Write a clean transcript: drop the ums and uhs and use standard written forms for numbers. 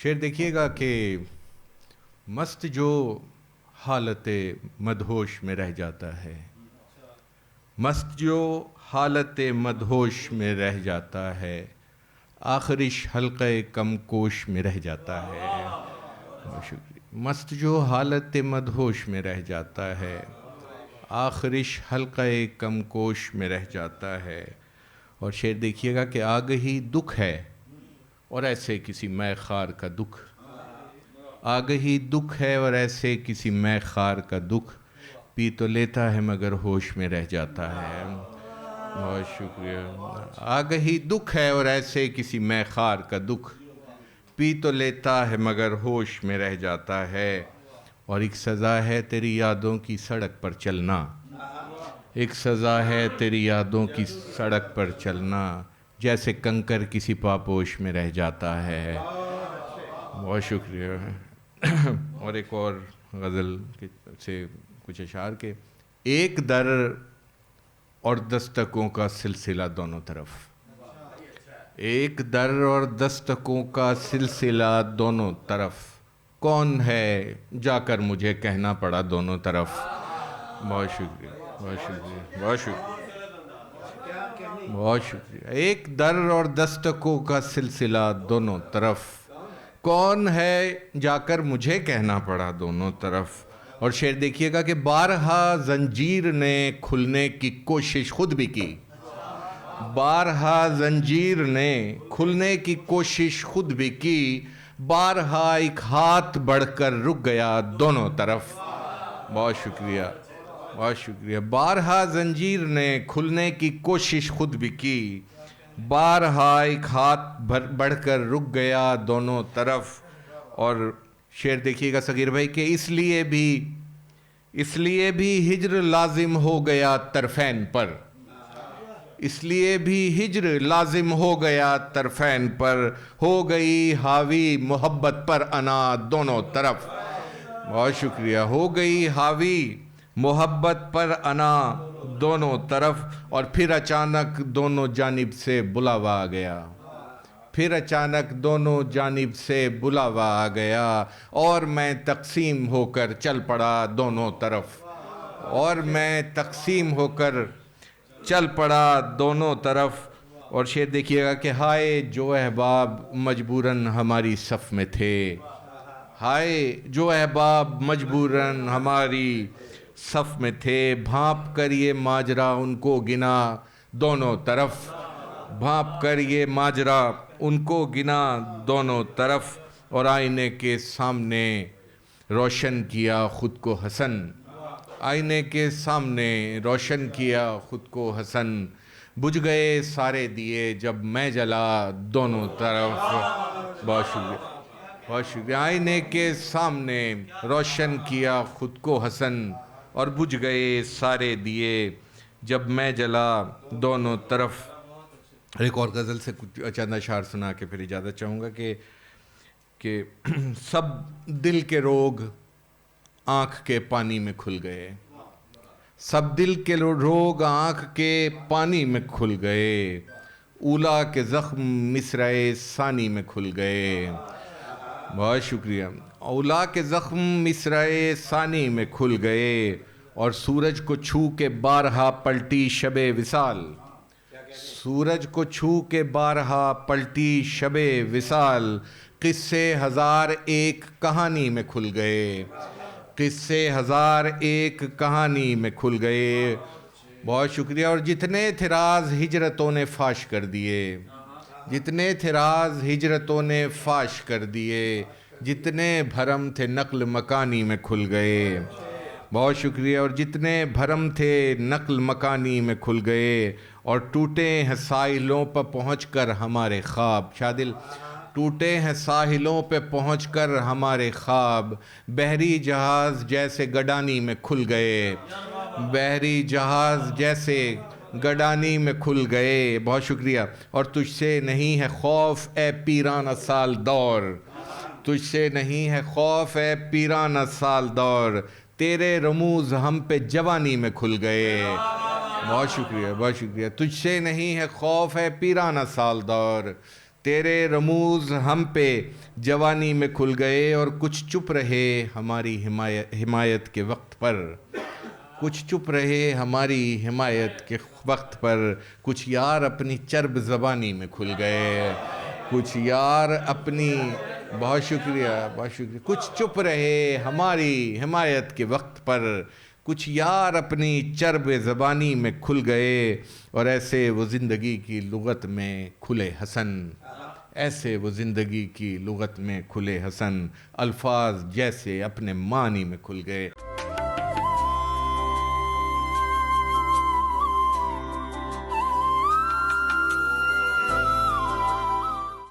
شعر دیکھیے گا کہ مست جو حالت مدہوش میں رہ جاتا ہے، مست جو حالت مدہوش میں رہ جاتا ہے، آخرش حلقہ کم کوش میں رہ جاتا ہے۔ بہت شکریہ۔ مست جو حالت مدہوش میں رہ جاتا ہے، آخرش حلقہ کم کوش میں رہ جاتا ہے۔ اور شعر دیکھیے گا کہ آگہی دکھ ہے اور ایسے کسی مے خار کا دکھ، آگہی دکھ ہے اور ایسے کسی مے خار کا دکھ، پی تو لیتا ہے مگر ہوش میں رہ جاتا ہے۔ بہت شکریہ۔ آگہی دکھ ہے اور ایسے کسی مے خار کا دکھ، پی تو لیتا ہے مگر ہوش میں رہ جاتا ہے۔ اور ایک سزا ہے تیری یادوں کی سڑک پر چلنا، ایک سزا ہے تیری یادوں کی سڑک پر چلنا، جیسے کنکر کسی پاپوش میں رہ جاتا ہے۔ بہت شکریہ۔ اور ایک اور غزل سے کچھ اشعار کے، ایک در اور دستکوں کا سلسلہ دونوں طرف، ایک در اور دستکوں کا سلسلہ دونوں طرف، کون ہے جا کر مجھے کہنا پڑا دونوں طرف۔ بہت شکریہ، بہت شکریہ، بہت شکریہ، بہت شکریہ۔ ایک در اور دستکوں کا سلسلہ دونوں طرف، کون ہے جا کر مجھے کہنا پڑا دونوں طرف۔ اور شعر دیکھیے گا کہ بارہا زنجیر نے کھلنے کی کوشش خود بھی کی، بارہا زنجیر نے کھلنے کی کوشش خود بھی کی، بارہا ایک ہاتھ بڑھ کر رک گیا دونوں طرف۔ بہت شکریہ، بہت شکریہ۔ بارہا زنجیر نے کھلنے کی کوشش خود بھی کی، بارہا ایک ہاتھ بڑھ کر رک گیا دونوں طرف۔ اور شعر دیکھیے گا صغیر بھائی کہ اس لیے بھی ہجر لازم ہو گیا طرفین پر، اس لیے بھی ہجر لازم ہو گیا طرفین پر، ہو گئی حاوی محبت پر انا دونوں طرف۔ بہت شکریہ۔ ہو گئی حاوی محبت پر انا دونوں طرف، اور پھر اچانک دونوں جانب سے بلاوا آ گیا، پھر اچانک دونوں جانب سے بلاوا آ گیا، اور میں تقسیم ہو کر چل پڑا دونوں طرف، اور میں تقسیم ہو کر چل پڑا دونوں طرف۔ اور شعر دیکھیے گا کہ ہائے جو احباب مجبوراً ہماری صف میں تھے، ہائے جو احباب مجبوراً ہماری صف میں تھے، بھانپ کر یہ ماجرا ان کو گنا دونوں طرف، بھانپ کر یہ ماجرا ان کو گنا دونوں طرف، اور آئینے کے سامنے روشن کیا خود کو حسن، آئینے کے سامنے روشن کیا خود کو حسن، بجھ گئے سارے دیے جب میں جلا دونوں طرف۔ بہت شکریہ، بہت شکریہ۔ آئینے کے سامنے روشن کیا خود کو حسن، اور بجھ گئے سارے دیے جب میں جلا دونوں طرف۔ ایک اور غزل سے کچھ چند اشعار سنا کے پھر اجازت چاہوں گا کہ سب دل کے روگ آنکھ کے پانی میں کھل گئے، سب دل کے روگ آنکھ کے پانی میں کھل گئے، اولا کے زخم مصرعِ ثانی میں کھل گئے۔ بہت شکریہ۔ اولا کے زخم مصرعِ ثانی میں کھل گئے، اور سورج کو چھو کے بارہا پلٹی شب وصال، سورج کو چھو کے بارہا پلٹی شب وصال، قصے ہزار ایک کہانی میں کھل گئے، قصے ہزار ایک کہانی میں کھل گئے۔ بہت شکریہ۔ اور جتنے تھے راز ہجرتوں نے فاش کر دیے، جتنے تھے راز ہجرتوں نے فاش کر دیے، جتنے بھرم تھے نقل مکانی میں کھل گئے۔ بہت شکریہ۔ اور جتنے بھرم تھے نقل مکانی میں کھل گئے، اور ٹوٹے ہیں ساحلوں پر پہنچ کر ہمارے خواب، شادل، ٹوٹے ہیں ساحلوں پہ پہنچ کر ہمارے خواب، بحری جہاز جیسے گڈانی میں کھل گئے، بحری جہاز جیسے گڈانی میں کھل گئے۔ بہت شکریہ۔ اور تجھ سے نہیں ہے خوف اے پیرانہ سال دور، تجھ سے نہیں ہے خوف اے پیرانہ سال دور، تیرے رموز ہم پہ جوانی میں کھل گئے۔ بہت شکریہ، بہت شکریہ۔ تجھ سے نہیں ہے خوف ہے پیرانہ سال دور، تیرے رموز ہم پہ جوانی میں کھل گئے، اور کچھ چپ رہے ہماری حمایت کے وقت پر، کچھ چپ رہے ہماری حمایت کے وقت پر، کچھ یار اپنی چرب زبانی میں کھل گئے، کچھ یار اپنی، بہت شکریہ بہت شکریہ، کچھ چپ رہے ہماری حمایت کے وقت پر، کچھ یار اپنی چرب زبانی میں کھل گئے، اور ایسے وہ زندگی کی لغت میں کھلے حسن، ایسے وہ زندگی کی لغت میں کھلے حسن، الفاظ جیسے اپنے معنی میں کھل گئے۔